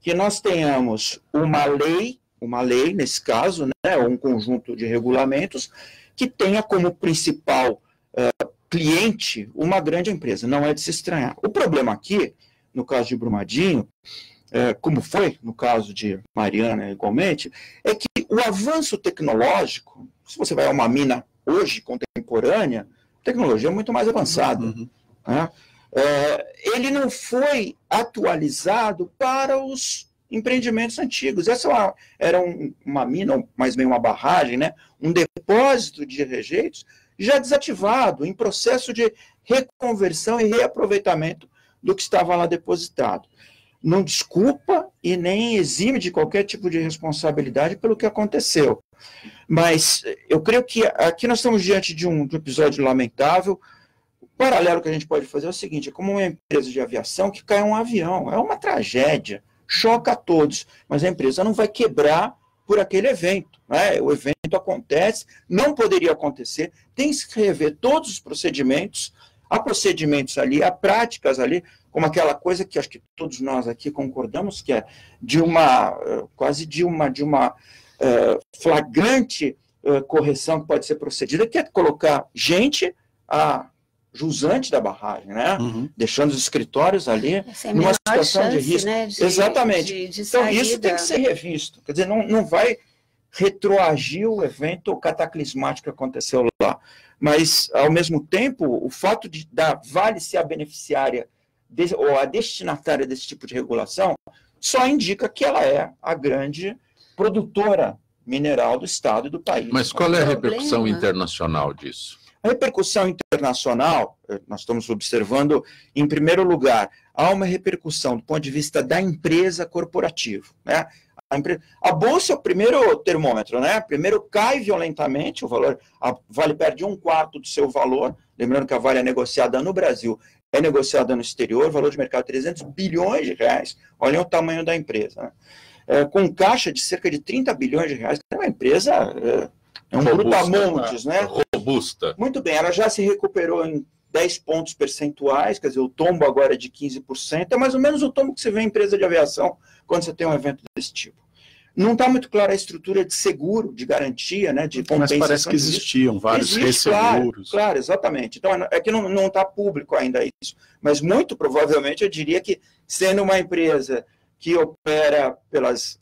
que nós tenhamos uma lei nesse caso, né, ou um conjunto de regulamentos, que tenha como principal cliente uma grande empresa. Não é de se estranhar. O problema aqui, no caso de Brumadinho, como foi no caso de Mariana igualmente, é que o avanço tecnológico, se você vai a uma mina hoje, contemporânea, a tecnologia é muito mais avançada. Né? Ele não foi atualizado para os empreendimentos antigos. Essa era uma mina, ou mais bem uma barragem, né? Um depósito de rejeitos já desativado, em processo de reconversão e reaproveitamento do que estava lá depositado. Não desculpa e nem exime de qualquer tipo de responsabilidade pelo que aconteceu. Mas eu creio que aqui nós estamos diante de um episódio lamentável. O paralelo que a gente pode fazer é o seguinte: é como uma empresa de aviação que cai um avião. É uma tragédia, choca a todos, mas a empresa não vai quebrar por aquele evento. Né? O evento acontece, não poderia acontecer, tem que se rever todos os procedimentos, há procedimentos ali, há práticas ali, como aquela coisa que acho que todos nós aqui concordamos, que é quase de uma flagrante correção que pode ser procedida, que é colocar gente jusante da barragem, né? Deixando os escritórios ali numa situação de risco. Né? Exatamente. Então, isso tem que ser revisto. Quer dizer, não vai retroagir o evento cataclismático que aconteceu lá. Mas, ao mesmo tempo, o fato da Vale ser a beneficiária ou a destinatária desse tipo de regulação só indica que ela é a grande produtora mineral do Estado e do país. Mas qual é a repercussão internacional disso? A repercussão internacional, nós estamos observando, em primeiro lugar, há uma repercussão do ponto de vista da empresa corporativa. Né? A Bolsa é o primeiro termômetro, né? Primeiro cai violentamente, a Vale perde 1/4 do seu valor, lembrando que a Vale é negociada no Brasil, é negociada no exterior, valor de mercado de 300 bilhões de reais, olhem o tamanho da empresa. Né? Com caixa de cerca de 30 bilhões de reais, é uma empresa, é um brutamontes, né? Robusta. Muito bem, ela já se recuperou em 10 pontos percentuais, quer dizer, o tombo agora é de 15%, é mais ou menos o tombo que você vê em empresa de aviação quando você tem um evento desse tipo. Não está muito clara a estrutura de seguro, de garantia, né, de compensação. Mas parece que existiam vários resseguros. Claro, exatamente. Então, é que não está público ainda isso. Mas, muito provavelmente, eu diria que, sendo uma empresa que opera pelas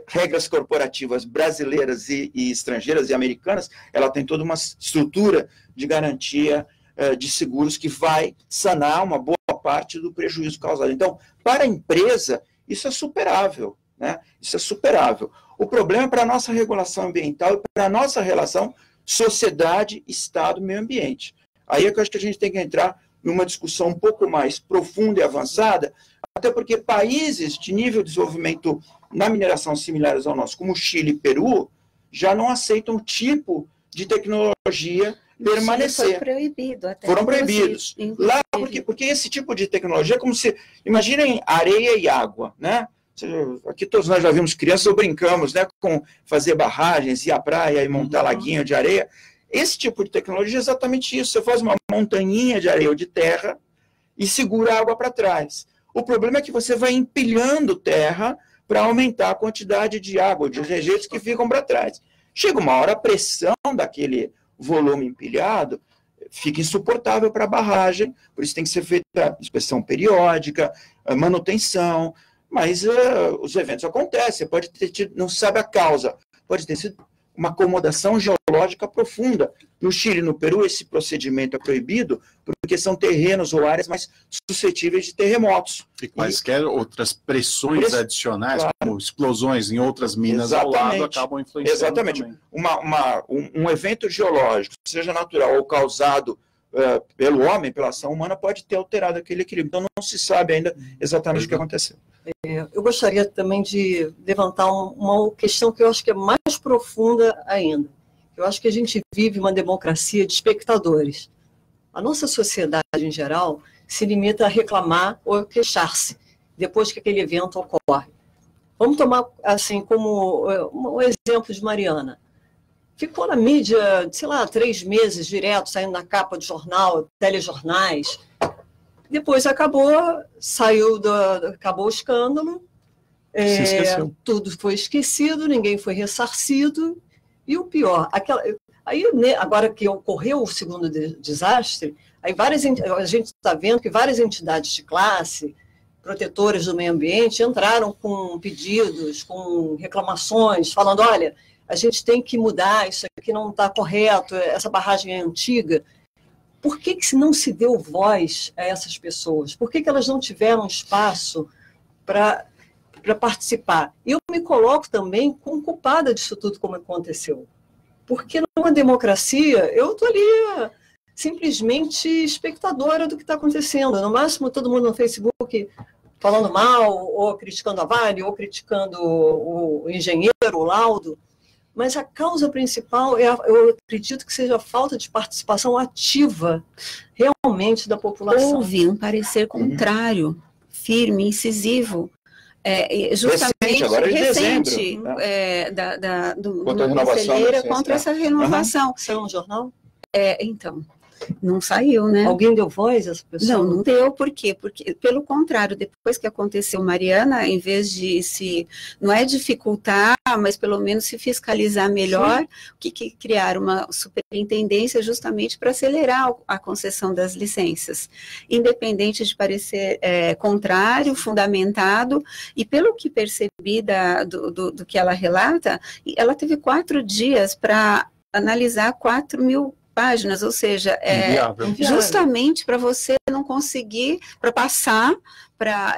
regras corporativas brasileiras e estrangeiras e americanas, ela tem toda uma estrutura de garantia de seguros que vai sanar uma boa parte do prejuízo causado. Então, para a empresa, isso é superável. Né? Isso é superável. O problema é para a nossa regulação ambiental e para a nossa relação sociedade, Estado, meio ambiente. Aí é que eu acho que a gente tem que entrar numa discussão um pouco mais profunda e avançada, até porque países de nível de desenvolvimento na mineração similares ao nosso, como Chile e Peru, já não aceitam o tipo de tecnologia permanecer. Foi proibido até. Foram proibidos. Lá, porque esse tipo de tecnologia é como se... Imaginem areia e água, né? Aqui todos nós já vimos crianças ou brincamos, né, com fazer barragens, ir à praia e montar laguinho de areia. Esse tipo de tecnologia é exatamente isso. Você faz uma montanhinha de areia ou de terra e segura a água para trás. O problema é que você vai empilhando terra para aumentar a quantidade de água, de rejeitos que ficam para trás. Chega uma hora, a pressão daquele volume empilhado fica insuportável para a barragem, por isso tem que ser feita inspeção periódica, manutenção. Mas os eventos acontecem, pode ter tido, não sabe a causa, pode ter sido uma acomodação geológica profunda. No Chile e no Peru, esse procedimento é proibido porque são terrenos ou áreas mais suscetíveis de terremotos. E quaisquer outras pressões adicionais, claro, como explosões em outras minas ao lado, acabam influenciando. Exatamente. Um evento geológico, seja natural ou causado pelo homem, pela ação humana, pode ter alterado aquele equilíbrio. Então, não se sabe ainda exatamente o que aconteceu. Eu gostaria também de levantar uma questão que eu acho que é mais profunda ainda. Eu acho que a gente vive uma democracia de espectadores. A nossa sociedade, em geral, se limita a reclamar ou a queixar-se depois que aquele evento ocorre. Vamos tomar, assim, como um exemplo de Mariana. Ficou na mídia, sei lá, 3 meses direto, saindo na capa de jornal, telejornais. Depois acabou o escândalo, Se esqueceu. Tudo foi esquecido, ninguém foi ressarcido, e o pior, agora que ocorreu o segundo desastre, aí a gente está vendo que várias entidades de classe, protetoras do meio ambiente, entraram com pedidos, com reclamações, falando, olha, a gente tem que mudar, isso aqui não está correto, essa barragem é antiga. Por que não se deu voz a essas pessoas? Por que elas não tiveram espaço para participar? Eu me coloco também como culpada disso tudo como aconteceu. Porque numa democracia, eu estou ali simplesmente espectadora do que está acontecendo. No máximo, todo mundo no Facebook falando mal, ou criticando a Vale, ou criticando o engenheiro, o laudo. Mas a causa principal, eu acredito que seja a falta de participação ativa, realmente, da população. Houve um parecer contrário, firme, incisivo, justamente recente, do Conselheira contra essa renovação. Saiu no jornal? Então, não saiu, né? Alguém deu voz a essa pessoa? Não deu, por quê? Porque, pelo contrário, depois que aconteceu Mariana, em vez de não é dificultar, mas pelo menos se fiscalizar melhor, que criaram uma superintendência justamente para acelerar a concessão das licenças, independente de parecer contrário, fundamentado, e pelo que percebi do que ela relata, ela teve 4 dias para analisar 4.000 páginas, ou seja, justamente para você não conseguir, para passar,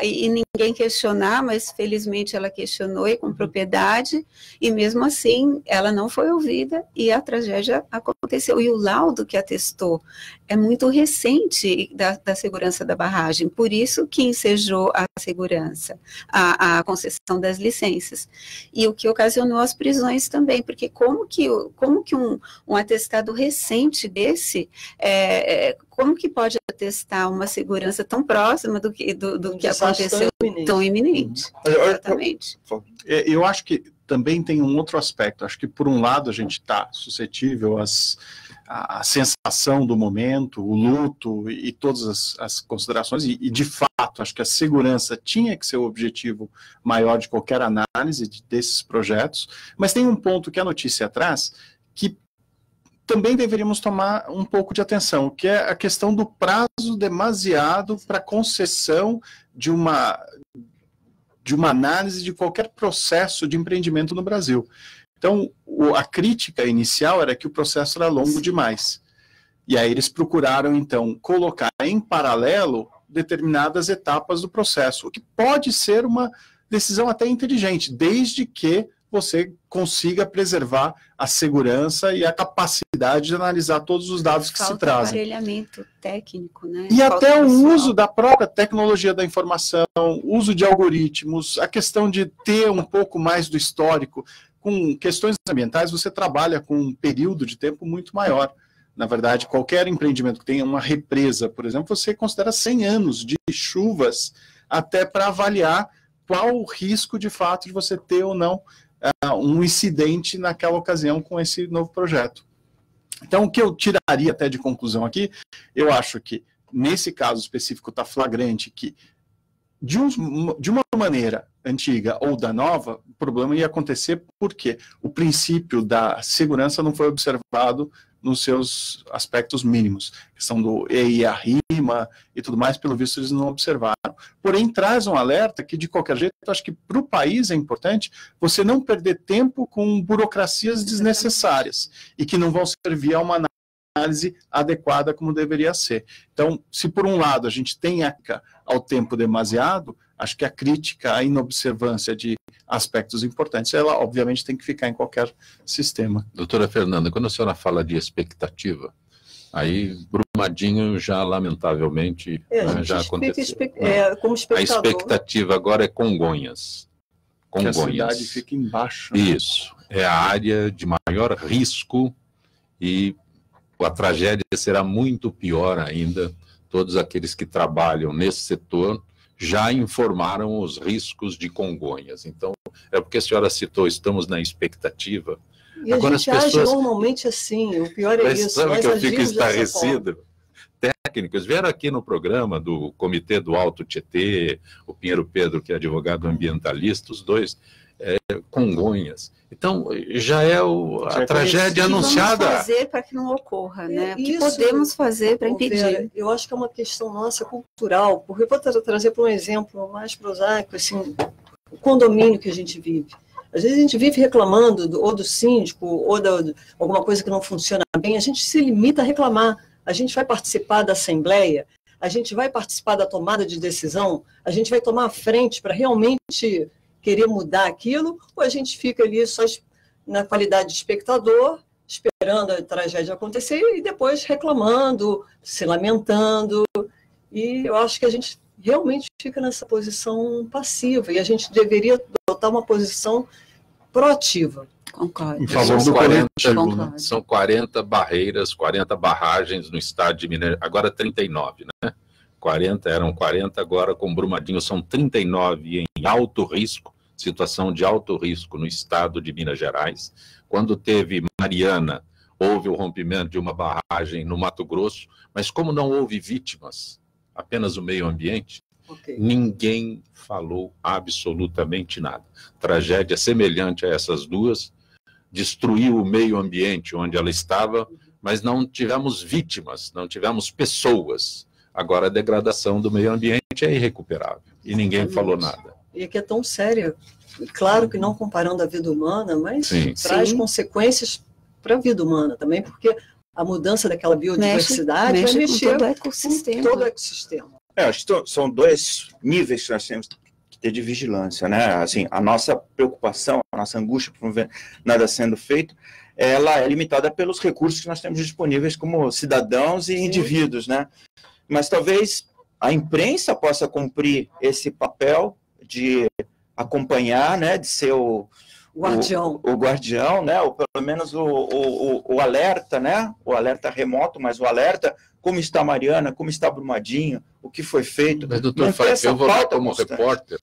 e ninguém questionar, mas felizmente ela questionou e com propriedade, e mesmo assim ela não foi ouvida e a tragédia aconteceu. E o laudo que atestou é muito recente da segurança da barragem, por isso que ensejou a segurança, a concessão das licenças. E o que ocasionou as prisões também, porque como que um atestado recente desse, como que pode atestar uma segurança tão próxima do que aconteceu, tão iminente? Exatamente. Eu acho que também tem um outro aspecto. Acho que, por um lado, a gente está suscetível à sensação do momento, o luto e todas as considerações, e, de fato, acho que a segurança tinha que ser o objetivo maior de qualquer análise desses projetos, mas tem um ponto que a notícia traz que também deveríamos tomar um pouco de atenção, que é a questão do prazo demasiado para concessão de uma análise de qualquer processo de empreendimento no Brasil. Então, a crítica inicial era que o processo era longo demais. E aí eles procuraram, então, colocar em paralelo determinadas etapas do processo, o que pode ser uma decisão até inteligente, desde que você consiga preservar a segurança e a capacidade de analisar todos os dados que se trazem. Aparelhamento técnico, né? E até o uso da própria tecnologia da informação, uso de algoritmos, a questão de ter um pouco mais do histórico. Com questões ambientais, você trabalha com um período de tempo muito maior. Na verdade, qualquer empreendimento que tenha uma represa, por exemplo, você considera 100 anos de chuvas até para avaliar qual o risco, de fato, de você ter ou não um incidente naquela ocasião com esse novo projeto. Então, o que eu tiraria até de conclusão aqui, eu acho que, nesse caso específico, está flagrante que, de uma maneira antiga ou da nova, o problema ia acontecer porque o princípio da segurança não foi observado nos seus aspectos mínimos. A questão do EIA-RIMA e tudo mais, pelo visto, eles não observaram. Porém, traz um alerta que, de qualquer jeito, eu acho que para o país é importante você não perder tempo com burocracias desnecessárias e que não vão servir a uma análise adequada como deveria ser. Então, se por um lado a gente tem ao tempo demasiado, acho que a crítica à inobservância de aspectos importantes, ela obviamente tem que ficar em qualquer sistema. Doutora Fernanda, quando a senhora fala de expectativa, aí Brumadinho já lamentavelmente já aconteceu. Como a expectativa agora é Congonhas. Que a cidade fica embaixo. Né? Isso, é a área de maior risco e a tragédia será muito pior ainda. Todos aqueles que trabalham nesse setor já informaram os riscos de Congonhas. Então, é porque a senhora citou, estamos na expectativa. E agora a gente age normalmente assim, o pior é isso. Sabe que eu fico estarrecido? técnicos vieram aqui no programa do Comitê do Alto Tietê, o Pinheiro Pedro, que é advogado ambientalista, os dois, Congonhas. Então, já é a tragédia anunciada. O que vamos fazer para que não ocorra, né? O que Isso, podemos fazer para impedir? Vera, eu acho que é uma questão nossa cultural, porque eu vou trazer para um exemplo mais prosaico, assim, o condomínio que a gente vive. Às vezes a gente vive reclamando ou do síndico, ou de alguma coisa que não funciona bem, a gente se limita a reclamar. A gente vai participar da assembleia, a gente vai participar da tomada de decisão, a gente vai tomar a frente para realmente querer mudar aquilo, ou a gente fica ali só na qualidade de espectador, esperando a tragédia acontecer e depois reclamando, se lamentando. E eu acho que a gente realmente fica nessa posição passiva e a gente deveria adotar uma posição proativa. Concordo. Em favor do coletivo, né? São 40 barreiras, 40 barragens no estado de Minas, agora 39, né? 40, eram 40, agora com Brumadinho são 39 em alto risco, situação de alto risco no estado de Minas Gerais. Quando teve Mariana, houve o rompimento de uma barragem no Mato Grosso, mas como não houve vítimas, apenas o meio ambiente, ninguém falou absolutamente nada. Tragédia semelhante a essas duas, destruiu o meio ambiente onde ela estava, mas não tivemos vítimas, não tivemos pessoas. Agora a degradação do meio ambiente é irrecuperável e ninguém falou nada. E que é tão sério, claro que não comparando a vida humana, mas traz consequências para a vida humana também, porque a mudança daquela biodiversidade vai mexer com todo o ecossistema. Acho que são dois níveis que nós temos que ter de vigilância, né? Assim, a nossa preocupação, a nossa angústia por não ver nada sendo feito, ela é limitada pelos recursos que nós temos disponíveis como cidadãos e indivíduos, né? Mas talvez a imprensa possa cumprir esse papel de acompanhar, né? De ser o guardião, né? Ou pelo menos o alerta, né? O alerta remoto, mas o alerta, como está Mariana, como está Brumadinho, o que foi feito. Mas, doutor Fábio, eu vou lá como repórter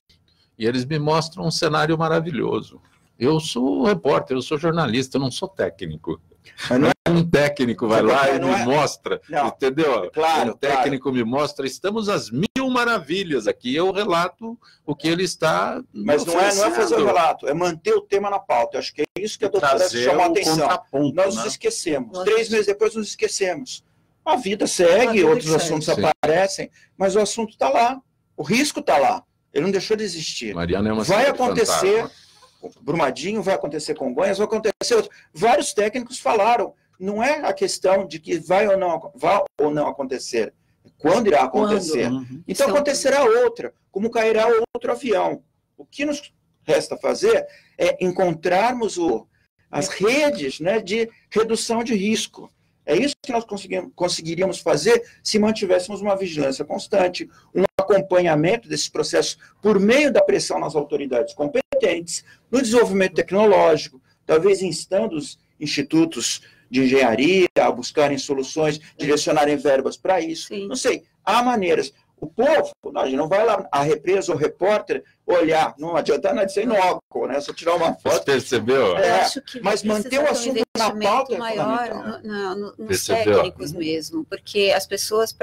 e eles me mostram um cenário maravilhoso. Eu sou repórter, eu sou jornalista, eu não sou técnico. Mas não é um técnico vai lá e me mostra, entendeu? Claro, um técnico me mostra, estamos às mil maravilhas aqui, eu relato o que ele está Mas não é fazer o relato, é manter o tema na pauta. Eu acho que é isso que a doutora chamou a atenção. Nós nos esquecemos. 3 meses depois nos esquecemos. A vida segue, outros assuntos aparecem, mas o assunto está lá. O risco está lá. Ele não deixou de existir. Mariana é uma vai acontecer, Brumadinho, vai acontecer Congonhas, vai acontecer outro. Vários técnicos falaram. Não é a questão de que vai ou não acontecer. Quando irá acontecer. Então acontecerá outra, como cairá outro avião. O que nos resta fazer é encontrarmos as redes, né, de redução de risco. É isso que nós conseguiríamos fazer se mantivéssemos uma vigilância constante, um acompanhamento desses processos por meio da pressão nas autoridades competentes, no desenvolvimento tecnológico, talvez instando os institutos de engenharia a buscarem soluções, direcionarem verbas para isso. Não sei, há maneiras. O povo, a gente não vai lá, a represa, o repórter, olhar, não adianta nada de ser inócuo, né? Só tirar uma foto. Você percebeu? Mas manter o assunto na pauta é maior nos técnicos mesmo, porque as pessoas,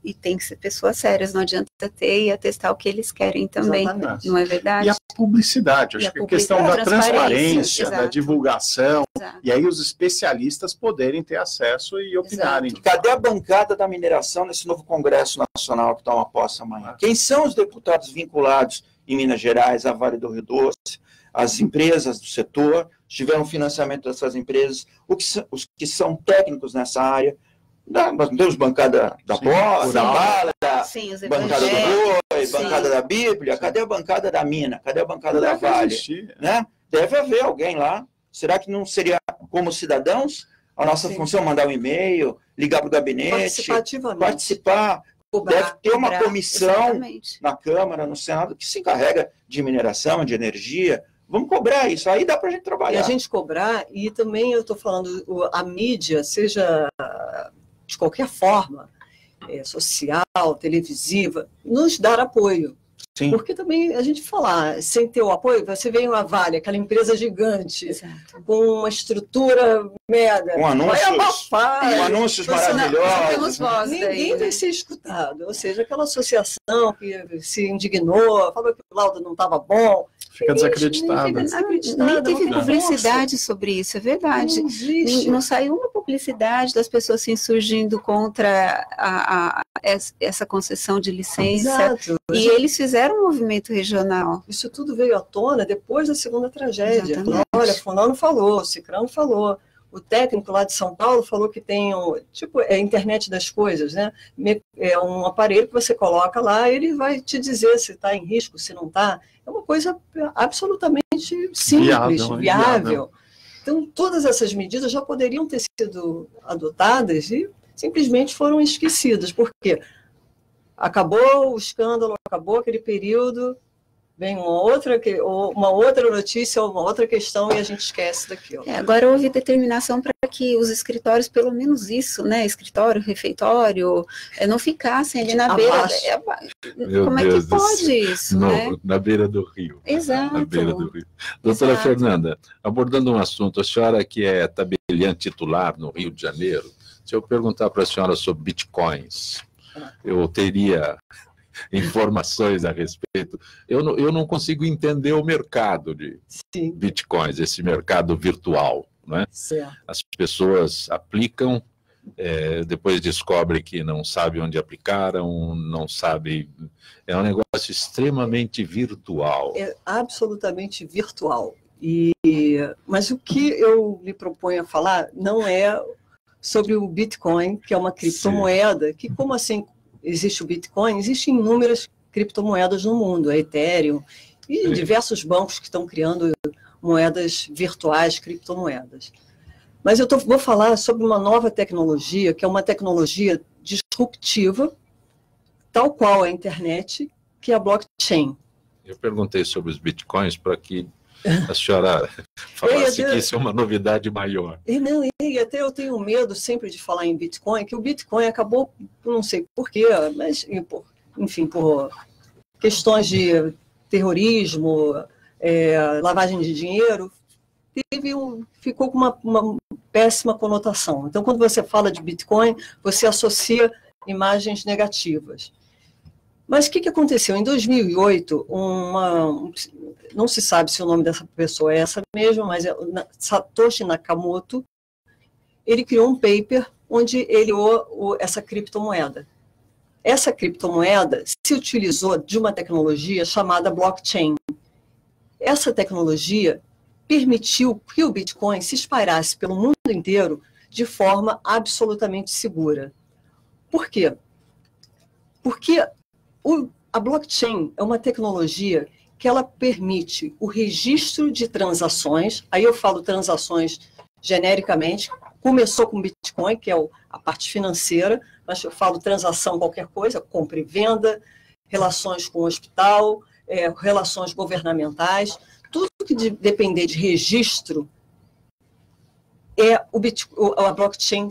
e tem que ser pessoas sérias, não adianta ter e atestar o que eles querem também, não é verdade? E a publicidade, acho que a questão da transparência, da divulgação, e aí os especialistas poderem ter acesso e opinarem. Cadê a bancada da mineração nesse novo Congresso Nacional que toma posse amanhã? Quem são os deputados vinculados em Minas Gerais, a Vale do Rio Doce, as empresas do setor, tiveram financiamento dessas empresas, os que são técnicos nessa área? Nós não temos bancada da Pó, da Bala, bancada do Boi, bancada da Bíblia, cadê a bancada da Mina? Cadê a bancada da Vale? Né? Deve haver alguém lá. Será que não seria, como cidadãos, a nossa função mandar um e-mail, ligar para o gabinete, participar? Deve ter uma comissão na Câmara, no Senado, que se encarrega de mineração, de energia. Vamos cobrar isso, aí dá para a gente trabalhar. E a gente cobrar, e também eu estou falando, a mídia, seja de qualquer forma, social, televisiva, nos dar apoio. Sim. Porque também a gente falar, sem ter o apoio, você vê uma Vale, aquela empresa gigante, Exato. com uma estrutura mega, Com anúncios, vai abafar, com anúncios Nós temos maravilhosos. voz ninguém daí, vai né? ser escutado. Ou seja, aquela associação que se indignou, falou que o laudo não estava bom. Fica Ninguém desacreditada. fica desacreditada, Nem não teve tem publicidade sobre isso, é verdade. Não existe. Não saiu uma publicidade das pessoas se insurgindo contra essa concessão de licença. Exato. E eles fizeram um movimento regional. Isso tudo veio à tona depois da segunda tragédia. Exatamente. Olha, fulano falou, Cicrano falou. O técnico lá de São Paulo falou que tem a internet das coisas, né? É um aparelho que você coloca lá, ele vai te dizer se está em risco, se não está. É uma coisa absolutamente simples, viável. Então, todas essas medidas já poderiam ter sido adotadas e simplesmente foram esquecidas. Por quê? Acabou o escândalo, acabou aquele período, vem uma outra notícia ou uma outra questão e a gente esquece daquilo. Agora houve determinação para que os escritórios, pelo menos isso, né, escritório, refeitório, não ficassem ali na beira. Como é que pode isso, né? Na beira do rio. Exato. Na beira do rio. Doutora Exato. Fernanda, abordando um assunto, a senhora que é tabeliante titular no Rio de Janeiro, se eu perguntar para a senhora sobre bitcoins, eu teria informações a respeito. Eu não consigo entender o mercado de bitcoins, esse mercado virtual, né? Certo. As pessoas aplicam, depois descobrem que não sabem onde aplicaram, não sabem. É um negócio extremamente virtual. É absolutamente virtual. Mas o que eu lhe proponho a falar não é sobre o Bitcoin, que é uma criptomoeda, que como assim existe o Bitcoin, existem inúmeras criptomoedas no mundo, a Ethereum, e diversos bancos que estão criando moedas virtuais, criptomoedas. Mas eu vou falar sobre uma nova tecnologia, que é uma tecnologia disruptiva, tal qual a internet, que é a blockchain. Eu perguntei sobre os bitcoins para que a senhora falasse que isso é uma novidade maior. E até eu tenho medo sempre de falar em Bitcoin, que o Bitcoin acabou, não sei por quê, mas, enfim, por questões de terrorismo, lavagem de dinheiro, ficou com uma péssima conotação. Então, quando você fala de Bitcoin, você associa imagens negativas. Mas o que aconteceu? Em 2008, não se sabe se o nome dessa pessoa é essa mesmo, mas é Satoshi Nakamoto, ele criou um paper onde ele criou essa criptomoeda. Essa criptomoeda se utilizou de uma tecnologia chamada blockchain. Essa tecnologia permitiu que o Bitcoin se espalhasse pelo mundo inteiro de forma absolutamente segura. Por quê? Porque a blockchain é uma tecnologia que ela permite o registro de transações, aí eu falo transações genericamente, começou com Bitcoin, que é a parte financeira, mas eu falo transação qualquer coisa, compra e venda, relações com o hospital, relações governamentais, tudo que depender de registro, a blockchain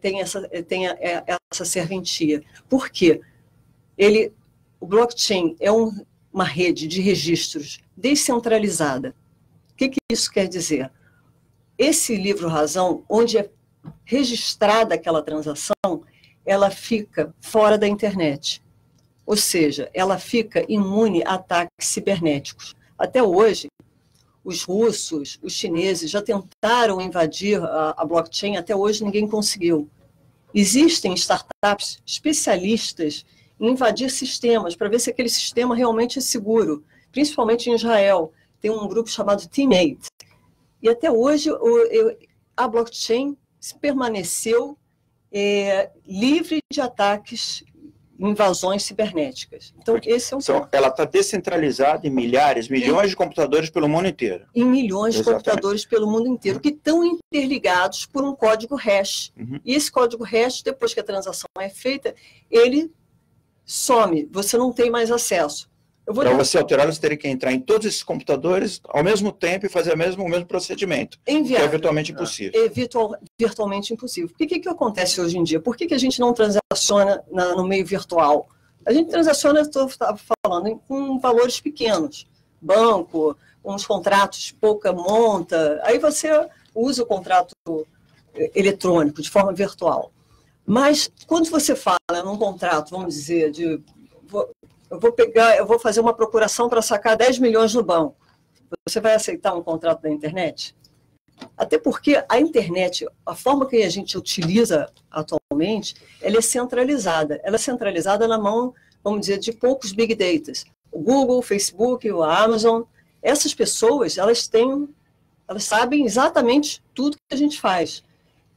tem essa serventia. Por quê? O blockchain é uma rede de registros descentralizada. O que isso quer dizer? Esse livro-razão, onde é registrada aquela transação, ela fica fora da internet. Ou seja, ela fica imune a ataques cibernéticos. Até hoje, os russos, os chineses já tentaram invadir a blockchain, até hoje ninguém conseguiu. Existem startups especialistas em invadir sistemas, para ver se aquele sistema realmente é seguro. Principalmente em Israel, tem um grupo chamado Team8. E até hoje a blockchain permaneceu livre de ataques, invasões cibernéticas. Então, esse é um ponto. Ela está descentralizada em milhares, milhões de computadores pelo mundo inteiro. Em milhões de computadores pelo mundo inteiro, que estão interligados por um código hash. E esse código hash, depois que a transação é feita, ele some, você não tem mais acesso. Para você alterar, você teria que entrar em todos esses computadores ao mesmo tempo e fazer o mesmo procedimento. Inviável. Que é virtualmente impossível. É virtualmente impossível. O que acontece hoje em dia? Por que a gente não transaciona no meio virtual? A gente transaciona, estava falando, com valores pequenos. Banco, uns contratos de pouca monta, aí você usa o contrato eletrônico, de forma virtual. Mas, quando você fala num contrato, vamos dizer, eu vou fazer uma procuração para sacar 10 milhões no banco, você vai aceitar um contrato da internet? Até porque a internet, a forma que a gente utiliza atualmente, ela é centralizada. Ela é centralizada na mão, vamos dizer, de poucos big data. O Google, o Facebook, o Amazon. Essas pessoas, elas sabem exatamente tudo que a gente faz.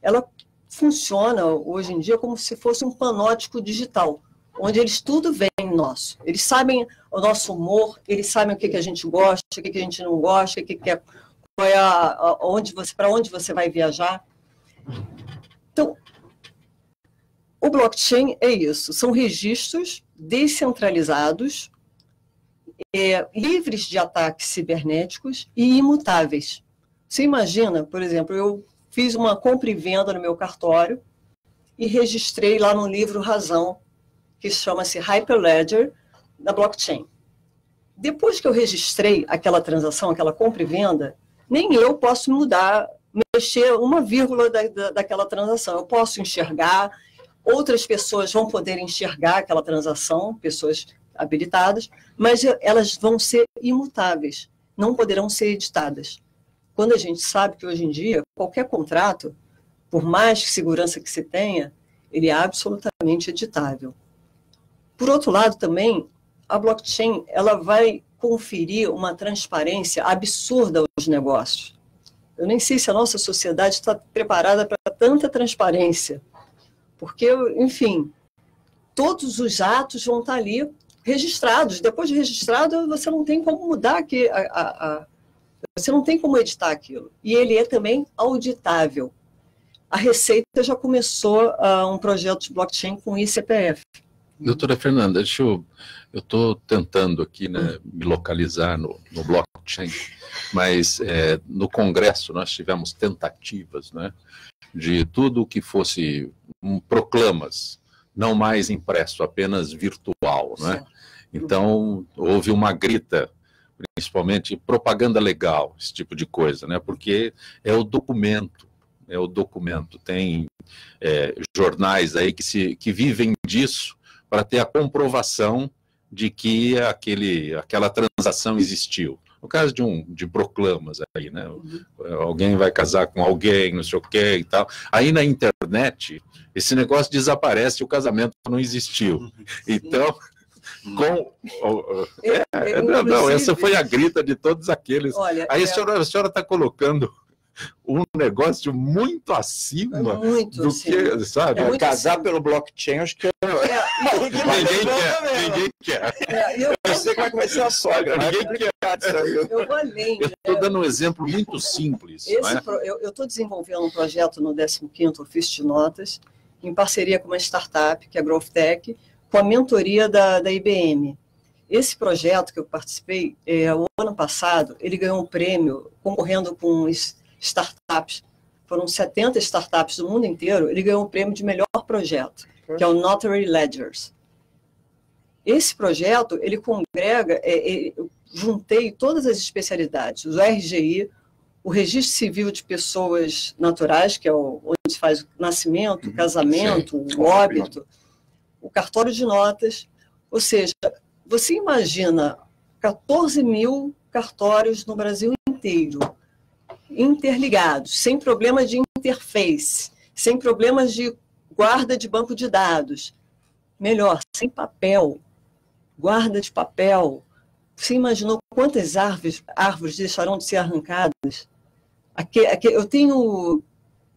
Ela funciona hoje em dia como se fosse um panóptico digital, onde eles tudo vem nosso. Eles sabem o nosso humor, eles sabem o que a gente gosta, o que a gente não gosta, o que é, para onde você vai viajar. Então, o blockchain é isso, são registros descentralizados, livres de ataques cibernéticos e imutáveis. Você imagina, por exemplo, eu fiz uma compra e venda no meu cartório e registrei lá no livro Razão, que chama-se Hyperledger, da blockchain. Depois que eu registrei aquela transação, aquela compra e venda, nem eu posso mudar, mexer uma vírgula daquela transação. Eu posso enxergar, outras pessoas vão poder enxergar aquela transação, pessoas habilitadas, mas elas vão ser imutáveis, não poderão ser editadas. Quando a gente sabe que hoje em dia, qualquer contrato, por mais segurança que se tenha, ele é absolutamente editável. Por outro lado, também, a blockchain ela vai conferir uma transparência absurda aos negócios. Eu nem sei se a nossa sociedade está preparada para tanta transparência, porque, enfim, todos os atos vão estar ali registrados. Depois de registrado, você não tem como mudar você não tem como editar aquilo. E ele é também auditável. A Receita já começou um projeto de blockchain com ICPF. Doutora Fernanda, eu estou tentando aqui, né, me localizar no blockchain, mas no Congresso nós tivemos tentativas, né, de tudo que fosse proclamas, não mais impresso, apenas virtual, né? Então houve uma grita, principalmente propaganda legal, esse tipo de coisa, né? Porque é o documento. Tem jornais aí que vivem disso para ter a comprovação de que aquela transação existiu. No caso de proclamas aí, né? Alguém vai casar com alguém, não sei o quê e tal. Aí na internet, esse negócio desaparece, o casamento não existiu. Então, essa foi a grita de todos aqueles. Olha, aí a senhora está colocando um negócio muito acima do que, sabe? Casar assim. pelo blockchain, acho que ninguém quer. Eu sei como é que vai ser a sogra. Ninguém quer. Eu vou além. Eu estou dando um exemplo muito simples. Eu estou desenvolvendo um projeto no 15º Ofício de Notas, em parceria com uma startup, que é a GrowthTech, com a mentoria da IBM. Esse projeto que eu participei, o ano passado, ele ganhou um prêmio concorrendo com startups. Foram 70 startups do mundo inteiro. Ele ganhou um prêmio de melhor projeto, que é o Notary Ledgers. Esse projeto, ele congrega, eu juntei todas as especialidades, o RGI, o Registro Civil de Pessoas Naturais, que é onde se faz o nascimento, o casamento, o óbito, o cartório de notas, ou seja, você imagina 14 mil cartórios no Brasil inteiro, interligados, sem problemas de interface, sem problemas de guarda de banco de dados, melhor, sem papel, guarda de papel. Você imaginou quantas árvores deixarão de ser arrancadas? Eu tenho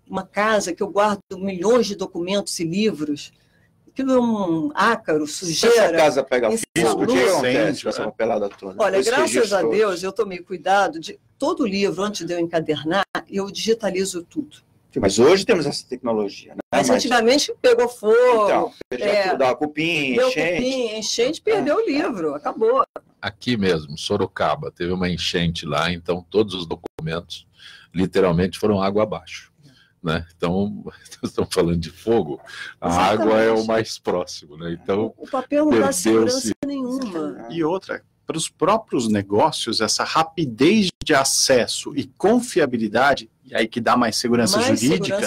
uma casa que eu guardo milhões de documentos e livros. Aquilo é um ácaro, sujeira. Se essa casa pega fogo, o que acontece com com essa papelada toda? Olha, graças a Deus, eu tomei cuidado de todo livro, antes de eu encadernar, eu digitalizo tudo. Mas hoje temos essa tecnologia, né? Mas antigamente pegou fogo. Então, dá uma cupinha, enchente, perdeu o livro, acabou. Aqui mesmo, Sorocaba, teve uma enchente lá, então todos os documentos literalmente foram água abaixo. né? Então, estamos falando de fogo, a Exatamente. água é o mais próximo, né? Então, O papel não dá segurança perdeu-se. nenhuma. E outra, para os próprios negócios, essa rapidez de acesso e confiabilidade, e aí que dá mais segurança jurídica,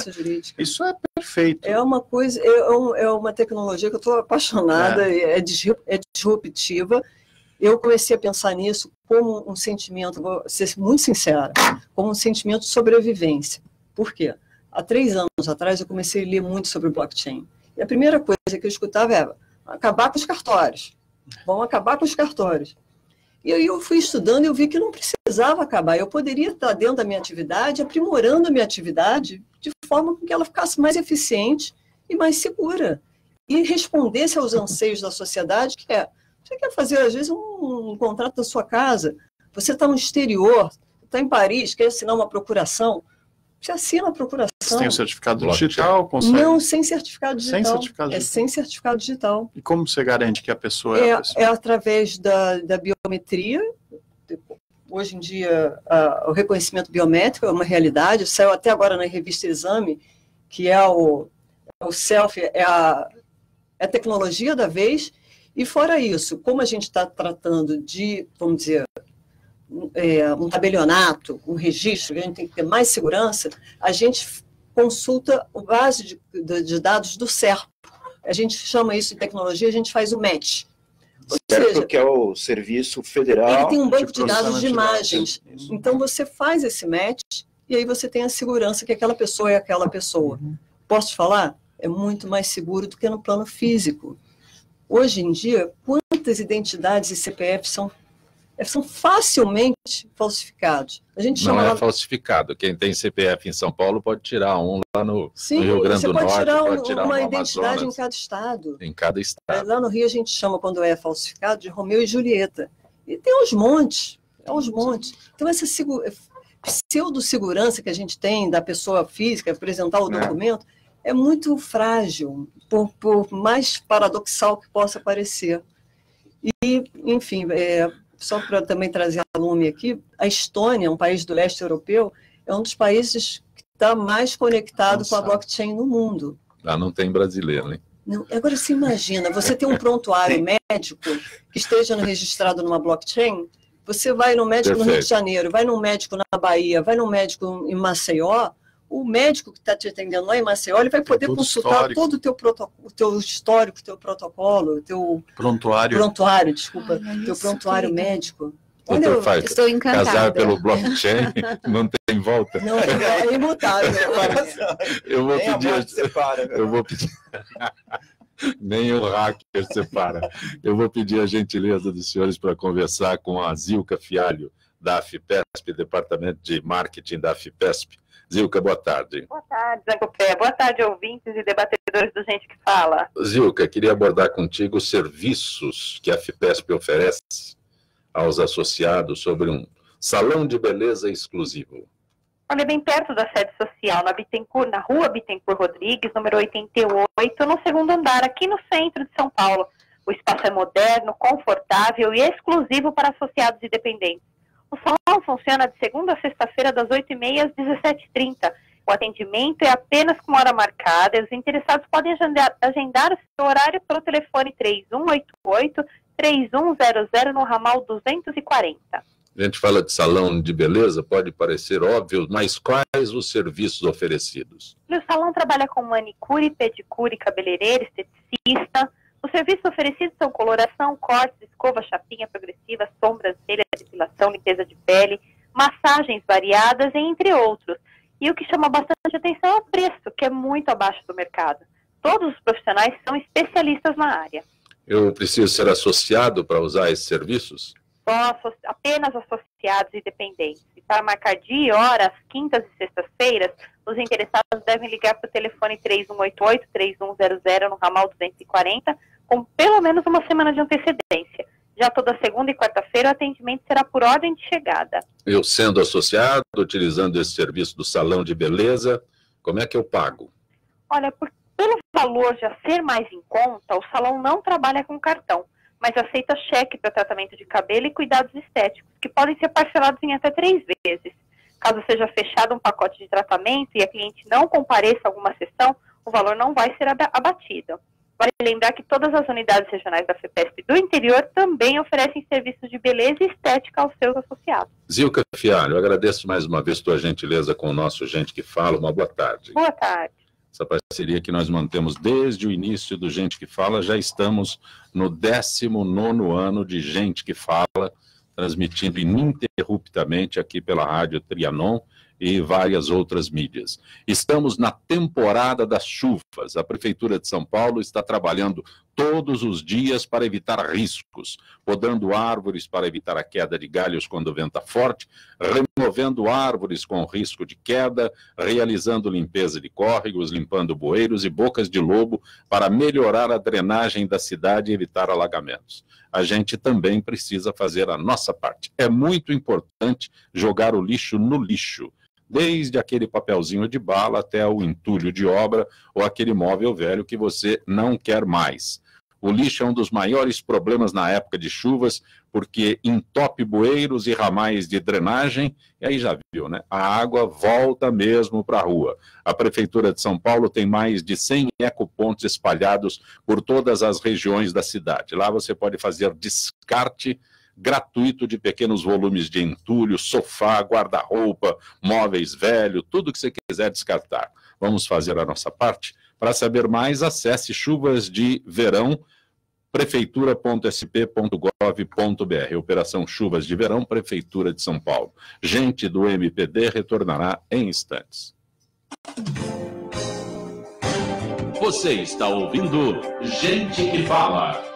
isso é perfeito. É uma coisa, é uma tecnologia que eu estou apaixonada, é disruptiva. Eu comecei a pensar nisso como um sentimento, vou ser muito sincera, como um sentimento de sobrevivência. Por quê? Há 3 anos atrás eu comecei a ler muito sobre blockchain. E a primeira coisa que eu escutava era acabar com os cartórios. Vamos acabar com os cartórios. E aí eu fui estudando e eu vi que não precisava acabar. Eu poderia estar dentro da minha atividade, aprimorando a minha atividade, de forma que ela ficasse mais eficiente e mais segura. E respondesse aos anseios da sociedade, que é, você quer fazer, às vezes, um contrato da sua casa, você está no exterior, está em Paris, quer assinar uma procuração, você assina a procuração. Você tem o certificado digital? Consegue? Não, sem certificado digital. Sem certificado digital. Sem certificado digital. E como você garante que a pessoa é a pessoa? É através da biometria. Hoje em dia, o reconhecimento biométrico é uma realidade. Saiu até agora na revista Exame, que é o selfie, é a tecnologia da vez. E fora isso, como a gente está tratando de, vamos dizer, um tabelionato, um registro, a gente tem que ter mais segurança, a gente consulta a base de dados do SERP. A gente chama isso de tecnologia, a gente faz o match. Ou seja, que é o Serviço Federal. Ele tem um banco de dados de processamento de imagens. dados. Então, você faz esse match e aí você tem a segurança que aquela pessoa é aquela pessoa. Posso te falar? É muito mais seguro do que no plano físico. Hoje em dia, quantas identidades e CPF são facilmente falsificados? A gente chama Não é falsificado. Quem tem CPF em São Paulo pode tirar um lá no Rio Grande do Norte. Pode tirar uma identidade em cada estado. Em cada estado. Lá no Rio a gente chama, quando é falsificado, de Romeu e Julieta. E tem uns montes. Então essa pseudo-segurança que a gente tem da pessoa física, apresentar o documento, é muito frágil, por mais paradoxal que possa parecer. E, enfim, só para também trazer a lume aqui, a Estônia, um país do leste europeu, é um dos países que está mais conectado com a blockchain no mundo. Lá não tem brasileiro, né? Não, agora, você imagina, você tem um prontuário médico que esteja registrado numa blockchain, você vai no médico no Rio de Janeiro, vai num médico na Bahia, vai num médico em Maceió, o médico que está te atendendo lá em Maceió, ele vai poder consultar todo o teu histórico, o teu protocolo, o teu prontuário médico. Olha, estou encantada. Casar pelo blockchain não tem volta. Não, é imutável. Eu vou pedir. Nem o hacker separa. Eu vou pedir a gentileza dos senhores para conversar com a Zilka Fialho, da AFIPESP, Departamento de Marketing da AFIPESP. Zilka, boa tarde. Boa tarde, Zangopé. Boa tarde, ouvintes e debatedores do Gente que Fala. Zilka, queria abordar contigo os serviços que a AFIPESP oferece aos associados sobre um salão de beleza exclusivo. Olha, bem perto da sede social, na rua Bittencourt Rodrigues, número 88, no segundo andar, aqui no centro de São Paulo. O espaço é moderno, confortável e exclusivo para associados e dependentes. O salão funciona de segunda a sexta-feira, das 8h30 às 17h30. O atendimento é apenas com hora marcada e os interessados podem agendar o seu horário pelo telefone 3188-3100 no ramal 240. A gente fala de salão de beleza, pode parecer óbvio, mas quais os serviços oferecidos? O salão trabalha com manicure, pedicure, cabeleireiro, esteticista. Os serviços oferecidos são coloração, cortes, escova, chapinha progressiva, sobrancelha, depilação, limpeza de pele, massagens variadas, entre outros. E o que chama bastante atenção é o preço, que é muito abaixo do mercado. Todos os profissionais são especialistas na área. Eu preciso ser associado para usar esses serviços? Apenas associados e dependentes. E para marcar dia e hora, às quintas e sextas-feiras, os interessados devem ligar para o telefone 3188-3100 no ramal 240, com pelo menos uma semana de antecedência. Já toda segunda e quarta-feira, o atendimento será por ordem de chegada. Eu sendo associado, utilizando esse serviço do salão de beleza, como é que eu pago? Olha, pelo valor já ser mais em conta, o salão não trabalha com cartão, mas aceita cheque para tratamento de cabelo e cuidados estéticos, que podem ser parcelados em até 3 vezes. caso seja fechado um pacote de tratamento e a cliente não compareça a alguma sessão, o valor não vai ser abatido. Vale lembrar que todas as unidades regionais da FEPESP do interior também oferecem serviços de beleza e estética aos seus associados. Zilka Fialho, eu agradeço mais uma vez tua gentileza com o nosso Gente que Fala. Uma boa tarde. Boa tarde. Essa parceria que nós mantemos desde o início do Gente que Fala, já estamos no 19º ano de Gente que Fala, transmitindo ininterruptamente aqui pela Rádio Trianon e várias outras mídias. Estamos na temporada das chuvas. A Prefeitura de São Paulo está trabalhando todos os dias para evitar riscos, podando árvores para evitar a queda de galhos quando venta forte, removendo árvores com risco de queda, realizando limpeza de córregos, limpando bueiros e bocas de lobo para melhorar a drenagem da cidade e evitar alagamentos. A gente também precisa fazer a nossa parte. É muito importante jogar o lixo no lixo, desde aquele papelzinho de bala até o entulho de obra ou aquele móvel velho que você não quer mais. O lixo é um dos maiores problemas na época de chuvas, porque entope bueiros e ramais de drenagem, e aí já viu, né? A água volta mesmo para a rua. A Prefeitura de São Paulo tem mais de 100 ecopontos espalhados por todas as regiões da cidade. Lá você pode fazer descarte gratuito de pequenos volumes de entulho, sofá, guarda-roupa, móveis velhos, tudo que você quiser descartar. Vamos fazer a nossa parte? Para saber mais, acesse Chuvas de Verão, prefeitura.sp.gov.br. Operação Chuvas de Verão, Prefeitura de São Paulo. Gente do MPD retornará em instantes. Você está ouvindo Gente que Fala.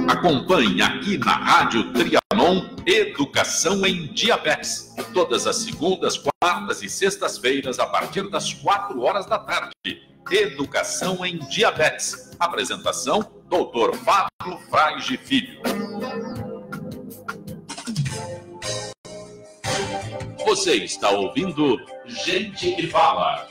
Acompanhe aqui na Rádio Trianon Educação em Diabetes. Todas as segundas, quartas e sextas-feiras, a partir das 4 horas da tarde. Educação em Diabetes. Apresentação, Dr. Fábio Frage Filho. Você está ouvindo Gente que Fala.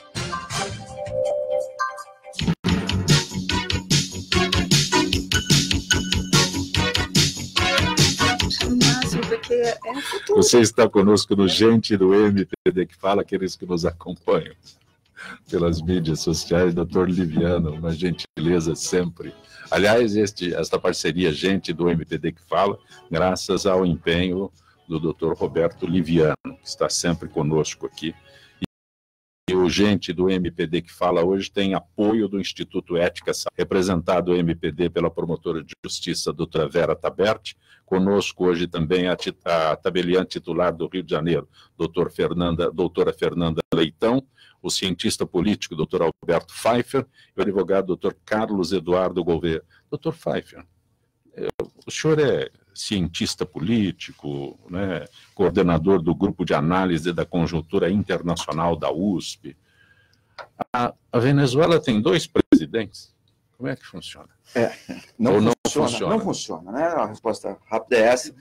Você está conosco no Gente do MPD que Fala, aqueles que nos acompanham pelas mídias sociais. Doutor Liviano, uma gentileza sempre. Aliás, esta parceria Gente do MPD que Fala, graças ao empenho do doutor Roberto Liviano, que está sempre conosco aqui. E o Gente do MPD que Fala hoje tem apoio do Instituto Ética, representado o MPD pela promotora de justiça, doutora Vera Taberti. Conosco hoje também a tabeliante titular do Rio de Janeiro, doutora Fernanda Leitão, o cientista político, doutor Alberto Pfeiffer, e o advogado, doutor Carlos Eduardo Gouveia. Doutor Pfeiffer, o senhor é cientista político, né, coordenador do grupo de análise da conjuntura internacional da USP. A Venezuela tem 2 presidentes? Como é que funciona? Não funciona, né? A resposta rápida é essa.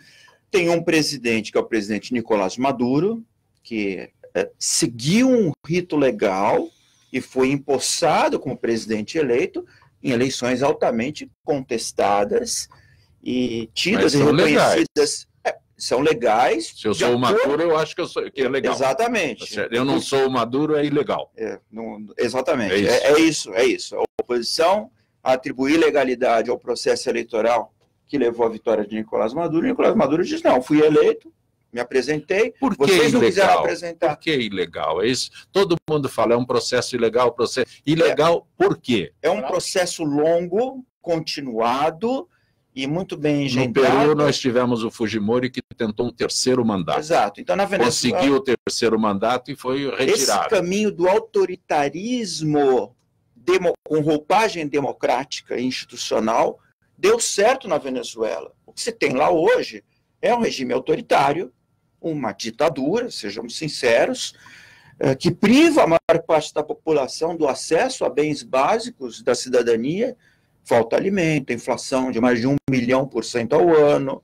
Tem um presidente, que é o presidente Nicolás Maduro, que seguiu um rito legal e foi empossado como presidente eleito em eleições altamente contestadas e tidas e reconhecidas. São legais. Se eu sou o Maduro, eu acho que é legal. Exatamente. Eu não sou o Maduro, é ilegal. Exatamente. É isso. A oposição atribuir legalidade ao processo eleitoral que levou à vitória de Nicolás Maduro. Nicolás Maduro diz, não, fui eleito, me apresentei, vocês não quiseram apresentar. Por que ilegal? É isso. Todo mundo fala, é um processo ilegal, Ilegal por quê? É um processo longo, continuado e muito bem engendrado. No Peru nós tivemos o Fujimori que tentou um 3º mandato. Exato. Então, na Venezuela, conseguiu o 3º mandato e foi retirado. Esse caminho do autoritarismo com roupagem democrática e institucional deu certo na Venezuela. O que se tem lá hoje é um regime autoritário, uma ditadura, sejamos sinceros, que priva a maior parte da população do acesso a bens básicos da cidadania, falta alimento, inflação de mais de 1.000.000% ao ano,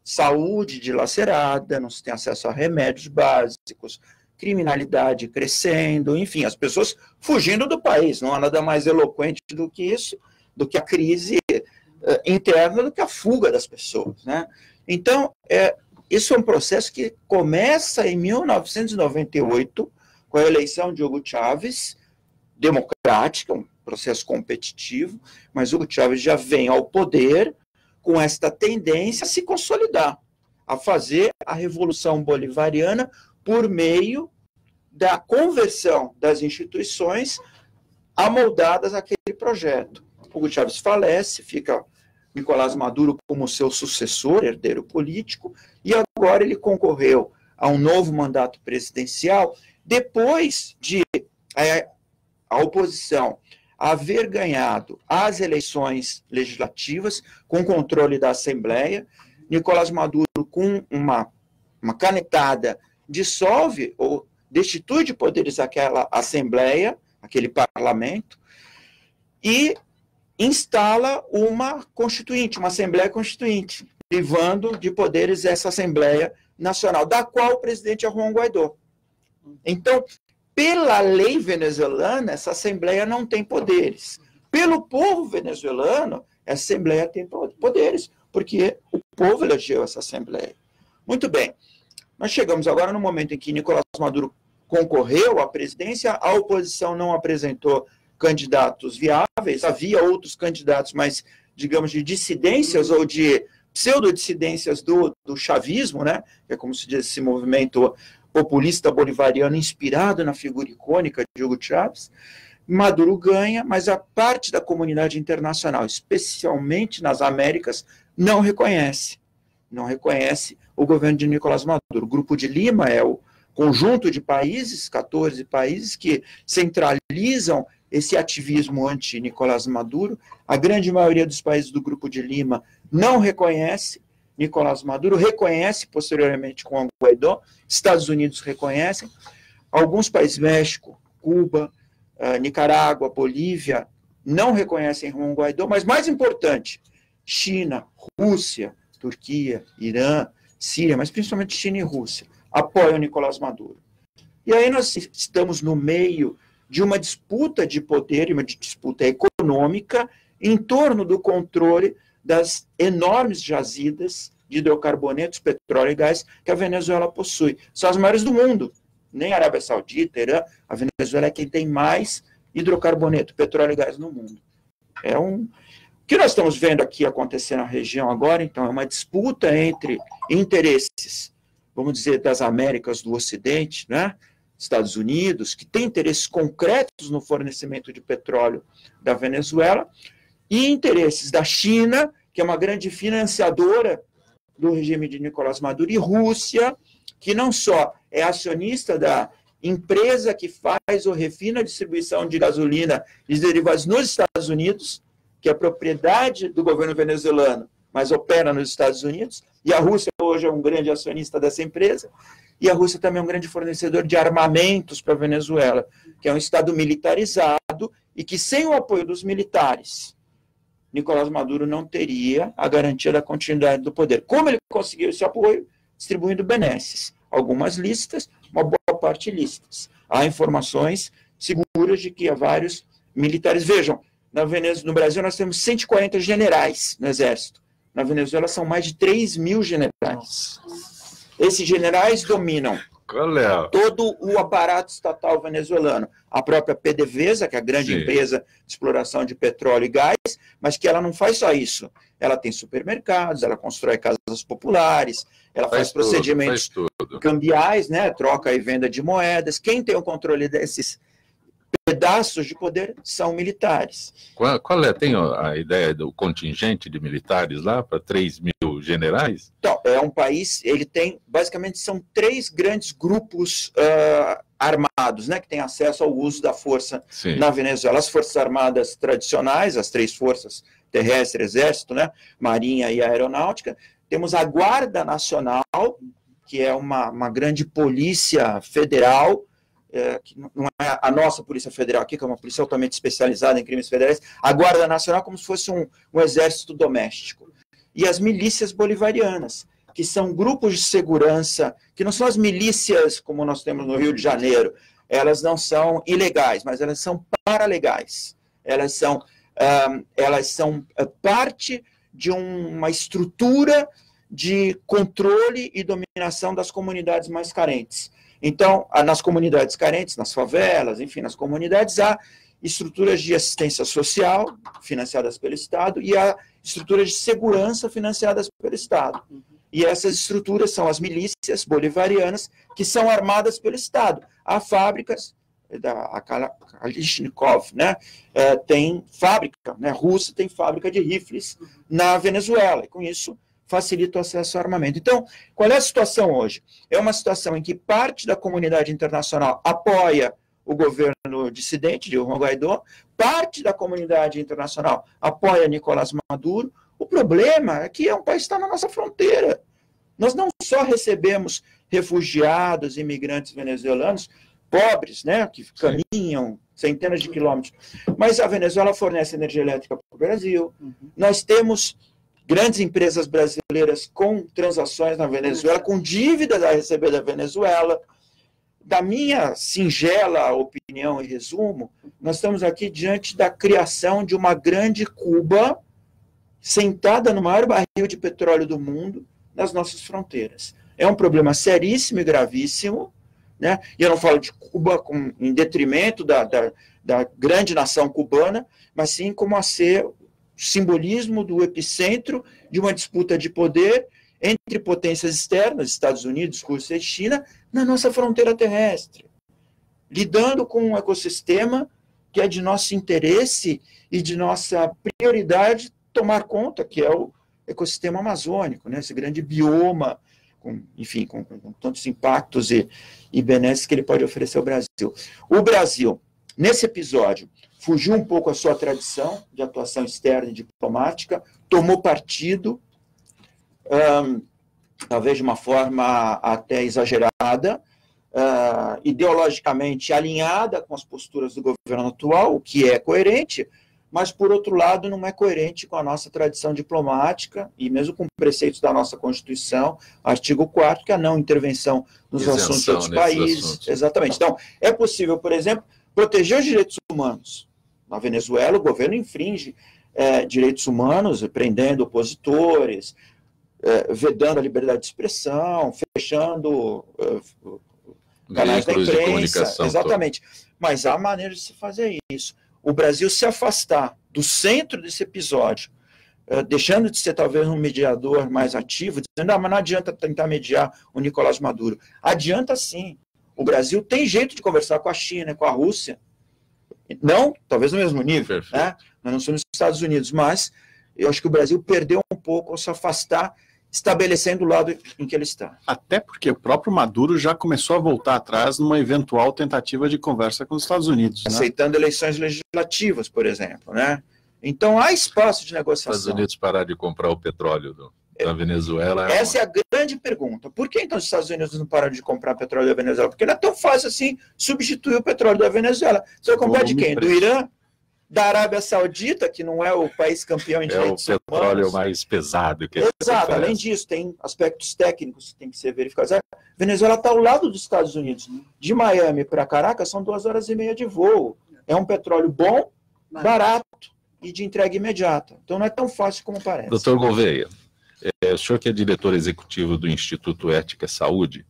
saúde dilacerada, não se tem acesso a remédios básicos, criminalidade crescendo, enfim, as pessoas fugindo do país. Não há nada mais eloquente do que isso, do que a crise interna do que a fuga das pessoas, né? Então, isso é um processo que começa em 1998, com a eleição de Hugo Chávez, democrática, um processo competitivo, mas Hugo Chávez já vem ao poder com esta tendência a se consolidar, a fazer a Revolução Bolivariana por meio da conversão das instituições amoldadas àquele projeto. Hugo Chávez falece, fica Nicolás Maduro como seu sucessor, herdeiro político, e agora ele concorreu a um novo mandato presidencial, depois de a oposição haver ganhado as eleições legislativas, com controle da Assembleia. Nicolás Maduro, com uma canetada, dissolve ou destitui de poderes aquela Assembleia, aquele parlamento, e instala uma constituinte, uma Assembleia Constituinte, privando de poderes essa Assembleia Nacional, da qual o presidente é Juan Guaidó. Então, pela lei venezuelana, essa Assembleia não tem poderes. Pelo povo venezuelano, essa Assembleia tem poderes, porque o povo elegeu essa Assembleia. Muito bem. Nós chegamos agora no momento em que Nicolás Maduro concorreu à presidência, a oposição não apresentou candidatos viáveis, havia outros candidatos, mas, digamos, de dissidências ou de pseudodissidências do chavismo, né? É como se diz esse movimento populista bolivariano inspirado na figura icônica de Hugo Chávez. Maduro ganha, mas a parte da comunidade internacional, especialmente nas Américas, não reconhece o governo de Nicolás Maduro. O Grupo de Lima é o conjunto de países, 14 países, que centralizam esse ativismo anti-Nicolás Maduro. A grande maioria dos países do Grupo de Lima não reconhece Nicolás Maduro, reconhece posteriormente Juan Guaidó, Estados Unidos reconhecem, alguns países, México, Cuba, Nicarágua, Bolívia, não reconhecem Juan Guaidó, mas mais importante, China, Rússia, Turquia, Irã, Síria, mas principalmente China e Rússia, apoiam Nicolás Maduro. E aí nós estamos no meio de uma disputa de poder, uma disputa econômica, em torno do controle das enormes jazidas de hidrocarbonetos, petróleo e gás que a Venezuela possui. São as maiores do mundo. Nem a Arábia Saudita, Irã, a Venezuela é quem tem mais hidrocarboneto, petróleo e gás no mundo. O que nós estamos vendo aqui acontecer na região agora, então, é uma disputa entre interesses, vamos dizer, das Américas do Ocidente, né? Estados Unidos, que tem interesses concretos no fornecimento de petróleo da Venezuela, e interesses da China, que é uma grande financiadora do regime de Nicolás Maduro, e Rússia, que não só é acionista da empresa que faz ou refina a distribuição de gasolina e derivados nos Estados Unidos, que é propriedade do governo venezuelano, mas opera nos Estados Unidos, e a Rússia hoje é um grande acionista dessa empresa, e a Rússia também é um grande fornecedor de armamentos para a Venezuela, que é um estado militarizado e que, sem o apoio dos militares, Nicolás Maduro não teria a garantia da continuidade do poder. Como ele conseguiu esse apoio? Distribuindo benesses. Algumas lícitas, uma boa parte lícitas. Há informações seguras de que há vários militares. Vejam, no Brasil nós temos 140 generais no Exército. Na Venezuela são mais de 3 mil generais. Esses generais dominam todo o aparato estatal venezuelano. A própria PDVSA, que é a grande empresa de exploração de petróleo e gás, mas que ela não faz só isso. Ela tem supermercados, ela constrói casas populares, ela faz procedimentos cambiais, né, troca e venda de moedas. Quem tem o controle desses pedaços de poder são militares. Tem a ideia do contingente de militares lá para 3 mil generais? Então, é um país, ele tem, basicamente, são 3 grandes grupos armados, né, que têm acesso ao uso da força na Venezuela. As forças armadas tradicionais, as 3 forças, terrestre, exército, né, marinha e aeronáutica. Temos a Guarda Nacional, que é uma grande polícia federal, que não é a nossa Polícia Federal aqui, que é uma polícia altamente especializada em crimes federais, a Guarda Nacional como se fosse um exército doméstico. E as milícias bolivarianas, que são grupos de segurança, que não são as milícias como nós temos no Rio de Janeiro, elas não são ilegais, mas elas são paralegais. Elas são parte de uma estrutura de controle e dominação das comunidades mais carentes. Então, nas comunidades carentes, nas favelas, enfim, nas comunidades, há estruturas de assistência social financiadas pelo Estado e há estruturas de segurança financiadas pelo Estado. E essas estruturas são as milícias bolivarianas, que são armadas pelo Estado. Há fábricas, a Kalashnikov, né, tem fábrica, né, russa tem fábrica de rifles na Venezuela, e com isso facilita o acesso ao armamento. Então, qual é a situação hoje? É uma situação em que parte da comunidade internacional apoia o governo dissidente de Juan Guaidó, parte da comunidade internacional apoia Nicolás Maduro. O problema é que é um país que está na nossa fronteira. Nós não só recebemos refugiados, imigrantes venezuelanos, pobres, né, que caminham centenas de quilômetros, mas a Venezuela fornece energia elétrica para o Brasil. Nós temos grandes empresas brasileiras com transações na Venezuela, com dívidas a receber da Venezuela. Da minha singela opinião e resumo, nós estamos aqui diante da criação de uma grande Cuba sentada no maior barril de petróleo do mundo nas nossas fronteiras. É um problema seríssimo e gravíssimo, né? E eu não falo de Cuba em detrimento da grande nação cubana, mas sim como a ser simbolismo do epicentro de uma disputa de poder entre potências externas, Estados Unidos, Rússia e China, na nossa fronteira terrestre, lidando com um ecossistema que é de nosso interesse e de nossa prioridade tomar conta, que é o ecossistema amazônico, né? Esse grande bioma, enfim, com tantos impactos e benesses que ele pode oferecer ao Brasil. O Brasil, nesse episódio, fugiu um pouco a sua tradição de atuação externa e diplomática, tomou partido, talvez de uma forma até exagerada, ideologicamente alinhada com as posturas do governo atual, o que é coerente, mas, por outro lado, não é coerente com a nossa tradição diplomática e mesmo com preceitos da nossa Constituição, artigo 4º, que é a não intervenção nos assuntos de outros países. Assuntos. Exatamente. Então, é possível, por exemplo, proteger os direitos humanos. Na Venezuela, o governo infringe direitos humanos, prendendo opositores, vedando a liberdade de expressão, fechando canais da imprensa. Exatamente. Mas há maneiras de se fazer isso. O Brasil se afastar do centro desse episódio, deixando de ser talvez um mediador mais ativo, dizendo, mas não adianta tentar mediar o Nicolás Maduro. Adianta sim. O Brasil tem jeito de conversar com a China, com a Rússia. Não, talvez no mesmo nível, né? Nós não somos nos Estados Unidos, mas eu acho que o Brasil perdeu um pouco ao se afastar, estabelecendo o lado em que ele está. Até porque o próprio Maduro já começou a voltar atrás numa eventual tentativa de conversa com os Estados Unidos. Aceitando eleições legislativas, por exemplo, né? Então há espaço de negociação. Os Estados Unidos parar de comprar o petróleo da Venezuela. Essa é a grande pergunta. Por que então os Estados Unidos não pararam de comprar petróleo da Venezuela? Porque não é tão fácil assim substituir o petróleo da Venezuela. Você vai comprar de quem? Do Irã? Da Arábia Saudita, que não é o país campeão em direitos humanos. É o petróleo mais pesado que Exato, além disso, tem aspectos técnicos que tem que ser verificados. A Venezuela está ao lado dos Estados Unidos. De Miami para Caracas são 2h30 de voo. É um petróleo bom, barato e de entrega imediata. Então não é tão fácil como parece. Doutor Gouveia, o senhor que é diretor executivo do Instituto Ética e Saúde,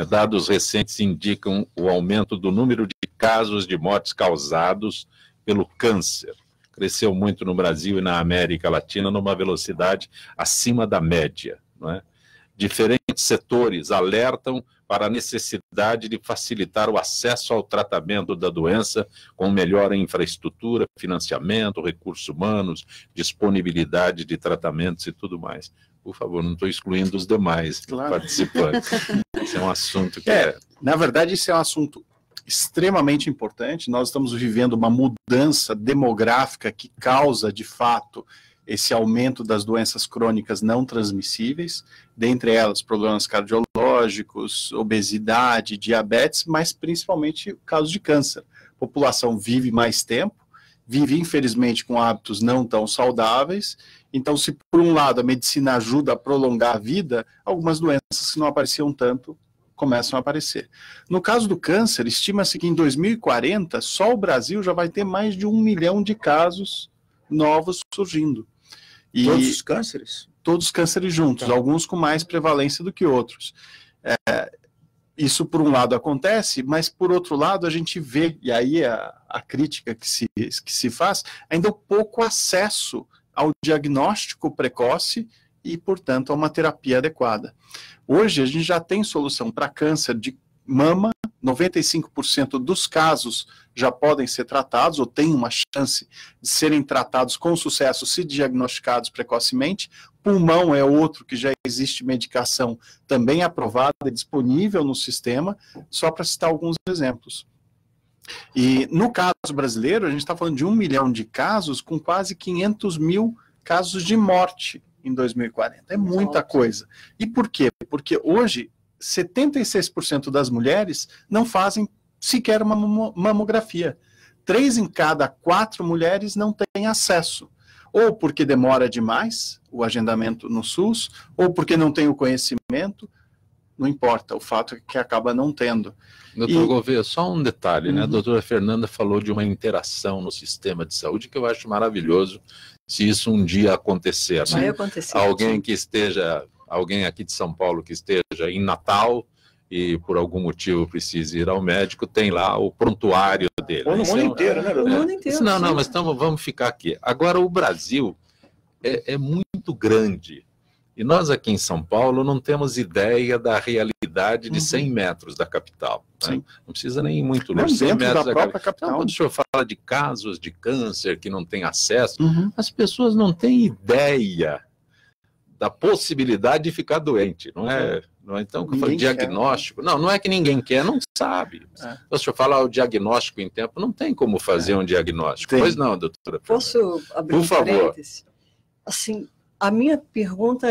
dados recentes indicam o aumento do número de casos de mortes causados pelo câncer. Cresceu muito no Brasil e na América Latina numa velocidade acima da média, não é? Diferentes setores alertam para a necessidade de facilitar o acesso ao tratamento da doença com melhor infraestrutura, financiamento, recursos humanos, disponibilidade de tratamentos e tudo mais. Por favor, não estou excluindo os demais participantes. Esse é um assunto que Na verdade, esse é um assunto extremamente importante. Nós estamos vivendo uma mudança demográfica que causa, de fato, esse aumento das doenças crônicas não transmissíveis, dentre elas problemas cardiológicos, obesidade, diabetes, mas principalmente casos de câncer. A população vive mais tempo, vive, infelizmente, com hábitos não tão saudáveis. Então, se por um lado a medicina ajuda a prolongar a vida, algumas doenças que não apareciam tanto começam a aparecer. No caso do câncer, estima-se que em 2040, só o Brasil já vai ter mais de 1 milhão de casos novos surgindo. E todos os cânceres? Todos os cânceres juntos, Tá. alguns com mais prevalência do que outros. Isso, por um lado, acontece, mas, por outro lado, a gente vê, e aí a crítica que se faz, ainda o pouco acesso ao diagnóstico precoce e, portanto, a uma terapia adequada. Hoje, a gente já tem solução para câncer de mama, 95% dos casos já podem ser tratados, ou têm uma chance de serem tratados com sucesso se diagnosticados precocemente. Pulmão é outro que já existe medicação também aprovada e disponível no sistema, só para citar alguns exemplos. E no caso brasileiro, a gente está falando de 1 milhão de casos com quase 500 mil casos de morte em 2040. É muita coisa. E por quê? Porque hoje 76% das mulheres não fazem sequer uma mamografia. 3 em cada 4 mulheres não têm acesso. Ou porque demora demais o agendamento no SUS, ou porque não tem o conhecimento, não importa, o fato é que acaba não tendo. Doutor Gouveia, só um detalhe, né? A doutora Fernanda falou de uma interação no sistema de saúde que eu acho maravilhoso se isso um dia acontecer. Né? Vai acontecer. Alguém aqui de São Paulo que esteja em Natal e por algum motivo precise ir ao médico, tem lá o prontuário dele. Ou no mundo inteiro, né, doutor? No mundo inteiro. Não, mas vamos ficar aqui. Agora, o Brasil é muito grande. E nós aqui em São Paulo não temos ideia da realidade de 100 metros da capital. Né? Não precisa nem ir muito longe. 100 metros da própria capital. Então, quando o senhor fala de casos de câncer que não tem acesso, as pessoas não têm ideia da possibilidade de ficar doente, não é? Então, que eu falo, diagnóstico, não é que ninguém quer, não sabe. O senhor fala o diagnóstico em tempo, não tem como fazer um diagnóstico. Pois não, doutora. Posso abrir um parêntese? Assim, a minha pergunta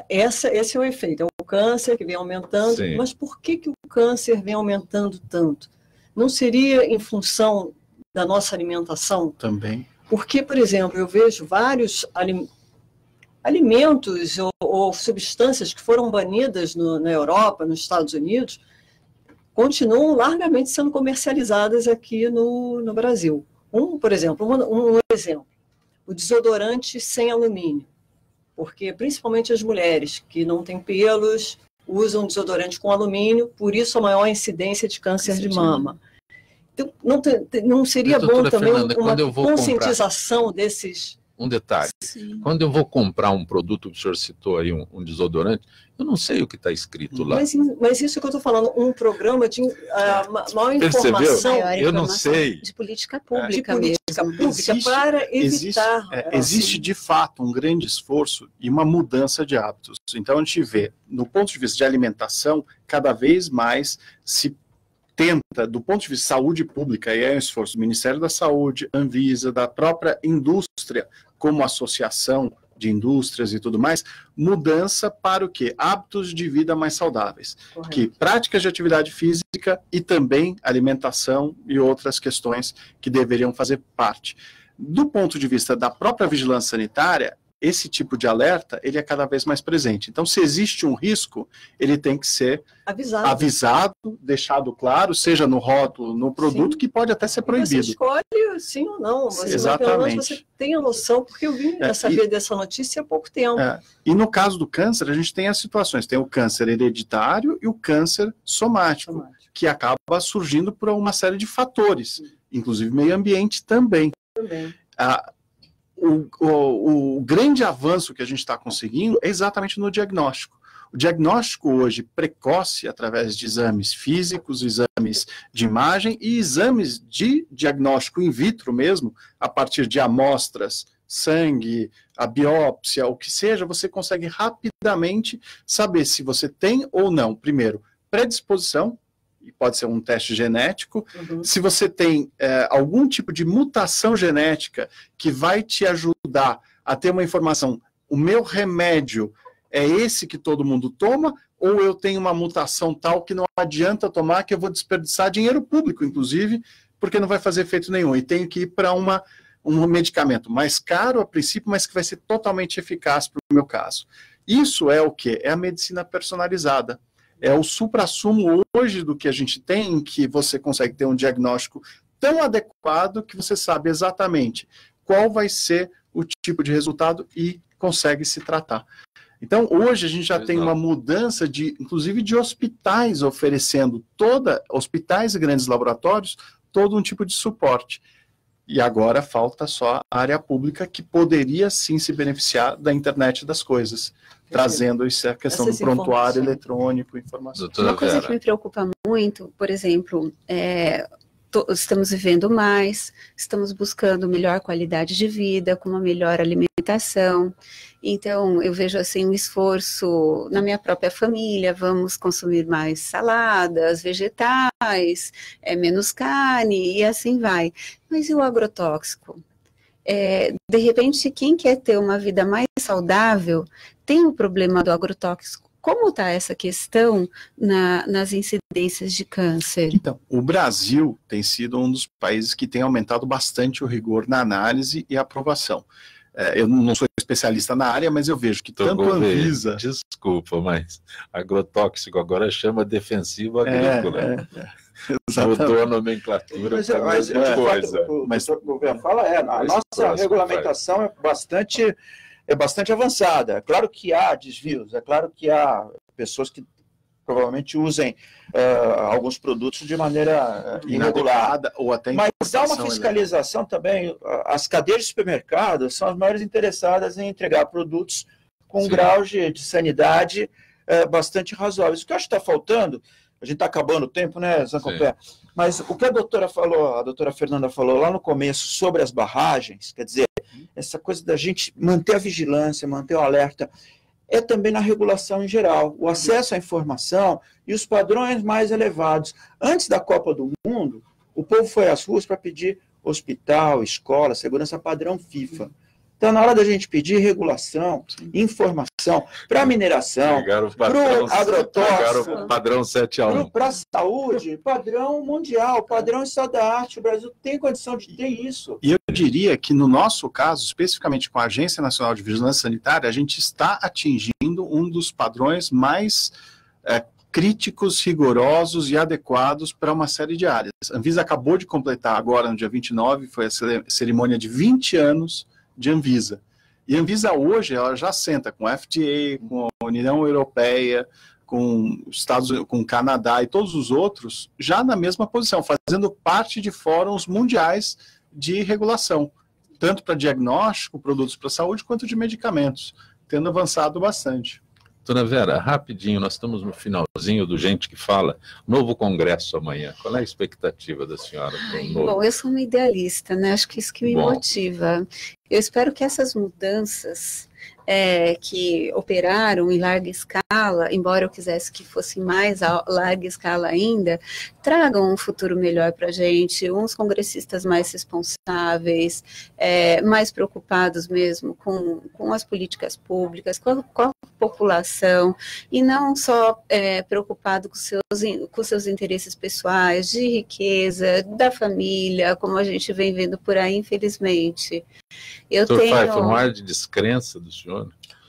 esse é o efeito, é o câncer que vem aumentando, sim, mas por que o câncer vem aumentando tanto? Não seria em função da nossa alimentação? Também. Porque, por exemplo, eu vejo vários alimentos ou substâncias que foram banidas na Europa, nos Estados Unidos, continuam largamente sendo comercializadas aqui no Brasil. Por exemplo, um exemplo, o desodorante sem alumínio, porque principalmente as mulheres que não têm pelos usam desodorante com alumínio, por isso a maior incidência de câncer de mama. Então, não seria bom também uma conscientização desses... Um detalhe, quando eu vou comprar um produto, que o senhor citou aí, um desodorante, eu não sei o que está escrito lá. Mas isso que eu estou falando, um programa de maior informação. Eu não sei. De política pública para evitar. Existe, de fato, um grande esforço e uma mudança de hábitos. Então, a gente vê, no ponto de vista de alimentação, cada vez mais se tenta, do ponto de vista de saúde pública, e é um esforço do Ministério da Saúde, Anvisa, da própria indústria, como associação de indústrias e tudo mais, mudança para o quê? Hábitos de vida mais saudáveis. Correto. Que práticas de atividade física e também alimentação e outras questões que deveriam fazer parte. Do ponto de vista da própria vigilância sanitária, esse tipo de alerta, ele é cada vez mais presente. Então, se existe um risco, ele tem que ser avisado, deixado claro, seja no rótulo, no produto, sim, que pode até ser proibido. Você escolhe sim ou não. Exatamente. Você tem a noção, porque eu vim a saber dessa notícia há pouco tempo. E no caso do câncer, a gente tem as situações. Tem o câncer hereditário e o câncer somático, que acaba surgindo por uma série de fatores, inclusive meio ambiente também. O grande avanço que a gente está conseguindo é exatamente no diagnóstico. O diagnóstico hoje precoce, através de exames físicos, exames de imagem e exames de diagnóstico in vitro mesmo, a partir de amostras, sangue, a biópsia, o que seja, você consegue rapidamente saber se você tem ou não, primeiro, predisposição, e pode ser um teste genético, se você tem algum tipo de mutação genética que vai te ajudar a ter uma informação, o meu remédio é esse que todo mundo toma, ou eu tenho uma mutação tal que não adianta tomar, que eu vou desperdiçar dinheiro público, inclusive, porque não vai fazer efeito nenhum, e tenho que ir para um medicamento mais caro a princípio, mas que vai ser totalmente eficaz para o meu caso. Isso é o quê? É a medicina personalizada. É o suprassumo hoje do que a gente tem, em que você consegue ter um diagnóstico tão adequado que você sabe exatamente qual vai ser o tipo de resultado e consegue se tratar. Então, hoje a gente já tem uma mudança, inclusive de hospitais oferecendo, hospitais e grandes laboratórios, todo um tipo de suporte. E agora falta só a área pública, que poderia sim se beneficiar da internet das coisas, trazendo a questão do prontuário eletrônico, informação. Uma coisa que me preocupa muito, por exemplo, estamos vivendo mais, estamos buscando melhor qualidade de vida, com uma melhor alimentação. Então, eu vejo assim um esforço na minha própria família, vamos consumir mais saladas, vegetais, menos carne, e assim vai. Mas e o agrotóxico? De repente, quem quer ter uma vida mais saudável, tem o problema do agrotóxico. Como está essa questão nas incidências de câncer? Então, o Brasil tem sido um dos países que tem aumentado bastante o rigor na análise e aprovação. Eu não sou especialista na área, mas eu vejo que tanto a Anvisa... Desculpa, mas agrotóxico agora chama defensivo agrícola. Mudou a nomenclatura. Mas o governo fala, a nossa regulamentação é bastante avançada. É claro que há desvios, é claro que há pessoas que provavelmente usem alguns produtos de maneira irregular. Ou até mas há uma fiscalização também. As cadeias de supermercados são as maiores interessadas em entregar produtos com graus de sanidade bastante razoáveis. O que eu acho que está faltando, a gente está acabando o tempo, né, Zancopé? Mas o que a doutora Fernanda falou lá no começo sobre as barragens, quer dizer, essa coisa da gente manter a vigilância, manter o alerta, é também na regulação em geral, o acesso à informação e os padrões mais elevados. Antes da Copa do Mundo, o povo foi às ruas para pedir hospital, escola, segurança padrão FIFA. Então, na hora da gente pedir regulação, informação para a mineração, para o agrotóxico, padrão 7-1. Para a saúde, padrão mundial, padrão estado da arte, o Brasil tem condição de ter isso. E eu diria que no nosso caso, especificamente com a Agência Nacional de Vigilância Sanitária, a gente está atingindo um dos padrões mais críticos, rigorosos e adequados para uma série de áreas. A Anvisa acabou de completar agora, no dia 29, foi a cerimônia de 20 anos de Anvisa. E a Anvisa hoje, ela já senta com a FDA, com a União Europeia, com os Estados Unidos, com o Canadá e todos os outros, já na mesma posição, fazendo parte de fóruns mundiais de regulação, tanto para diagnóstico, produtos para saúde, quanto de medicamentos, tendo avançado bastante. Dona Vera, rapidinho, nós estamos no finalzinho do Gente que Fala, novo congresso amanhã. Qual é a expectativa da senhora? Bom, eu sou uma idealista, né? Acho que isso que me motiva. Eu espero que essas mudanças que operaram em larga escala, embora eu quisesse que fosse mais a larga escala ainda, tragam um futuro melhor para a gente, uns congressistas mais responsáveis, mais preocupados mesmo com as políticas públicas, com a população, e não só preocupado com seus interesses pessoais, de riqueza, da família, como a gente vem vendo por aí, infelizmente. Foi um ar de descrença do senhor?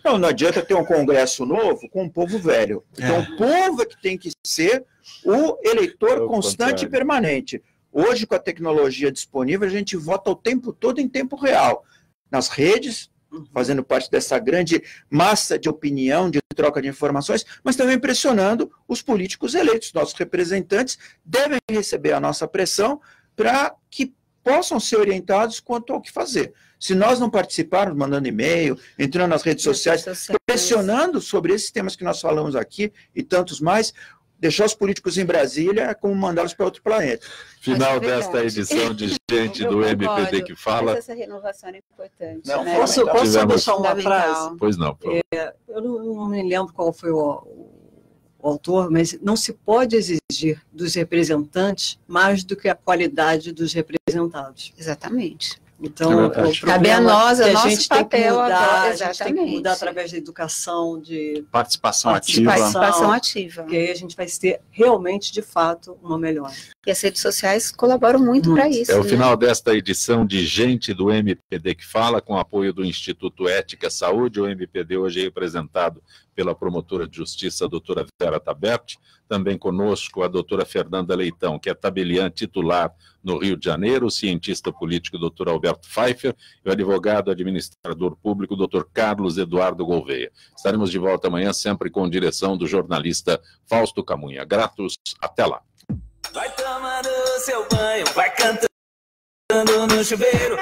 Não adianta ter um congresso novo com um povo velho. Então, o povo é que tem que ser o eleitor constante e permanente. Hoje, com a tecnologia disponível, a gente vota o tempo todo em tempo real. Nas redes, fazendo parte dessa grande massa de opinião, de troca de informações, mas também pressionando os políticos eleitos. Nossos representantes devem receber a nossa pressão para que possam ser orientados quanto ao que fazer. Se nós não participarmos, mandando e-mail, entrando nas redes sociais, pressionando sobre esses temas que nós falamos aqui e tantos mais, deixar os políticos em Brasília é como mandá-los para outro planeta. Final desta edição de Gente do MPD que Fala. Essa renovação é importante. Não, né? Posso deixar uma frase? Pois não. Eu não me lembro qual foi o autor, mas não se pode exigir dos representantes mais do que a qualidade dos representados. Exatamente. Então, cabe a nós, a nosso gente papel agora, agora, a gente tem que mudar através da educação, de participação ativa. Que aí a gente vai ter realmente, de fato, uma melhora. E as redes sociais colaboram muito para isso. É o final desta edição de Gente do MPD que Fala, com apoio do Instituto Ética Saúde. O MPD hoje é representado pela promotora de justiça, a doutora Vera Taberti, também conosco a doutora Fernanda Leitão, que é tabeliã titular no Rio de Janeiro, o cientista político, doutor Alberto Pfeiffer, e o advogado administrador público, doutor Carlos Eduardo Gouveia. Estaremos de volta amanhã, sempre com direção do jornalista Fausto Camunha. Gratos, até lá. Vai tomando seu banho, vai cantando no chuveiro.